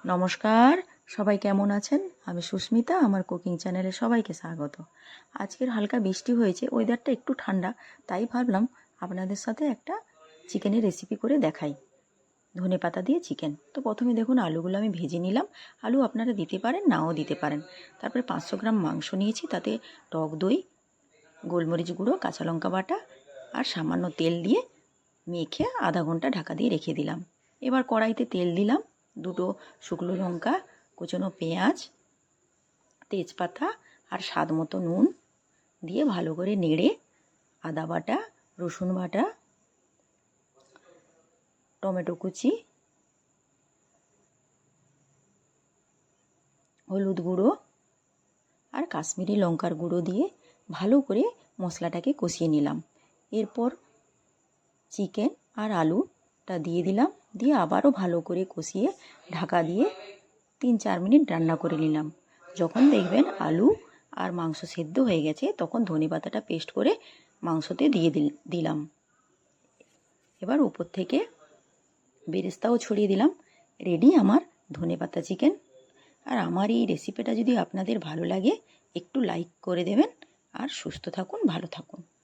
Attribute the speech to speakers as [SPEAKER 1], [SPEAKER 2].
[SPEAKER 1] নমস্কার, সবাই কেমন আছেন? আমি সুস্মিতা, আমার কুকিং চ্যানেলে সবাইকে স্বাগত। আজকের হালকা বৃষ্টি হয়েছে, ওয়েদারটা একটু ঠান্ডা, তাই ভাবলাম আপনাদের সাথে একটা চিকেনের রেসিপি করে দেখাই। ধনেপাতা দিয়ে চিকেন। তো প্রথমে দেখুন আলুগুলো আমি ভেজে নিলাম। আলু আপনারা দিতে পারেন, নাও দিতে পারেন। তারপরে 500 গ্রাম মাংস নিয়েছি, তাতে টক দই, গোলমরিচ গুঁড়ো, কাঁচা লঙ্কা বাটা আর সামান্য তেল দিয়ে মেখে আধা ঘন্টা ঢাকা দিয়ে রেখে দিলাম। এবার কড়াইতে তেল দিলাম, দুটো শুকনো লঙ্কা, কুচনো পেঁয়াজ, তেজপাতা আর স্বাদ মতো নুন দিয়ে ভালো করে নেড়ে আদা বাটা, রসুন বাটা, টমেটো কুচি, হলুদ গুঁড়ো আর কাশ্মীরি লঙ্কার গুঁড়ো দিয়ে ভালো করে মশলাটাকে কষিয়ে নিলাম। এরপর চিকেন আর আলুটা দিয়ে দিলাম, দিয়ে আবারও ভালো করে কষিয়ে ঢাকা দিয়ে 3-4 মিনিট রান্না করে নিলাম। যখন দেখবেন আলু আর মাংস সেদ্ধ হয়ে গেছে, তখন ধনেপাতাটা পেস্ট করে মাংসতে দিয়ে দিলাম। এবার উপর থেকে বেরেস্তাও ছড়িয়ে দিলাম। রেডি আমার ধনেপাতা চিকেন। আর আমার এই রেসিপিটা যদি আপনাদের ভালো লাগে, একটু লাইক করে দেবেন আর সুস্থ থাকুন, ভালো থাকুন।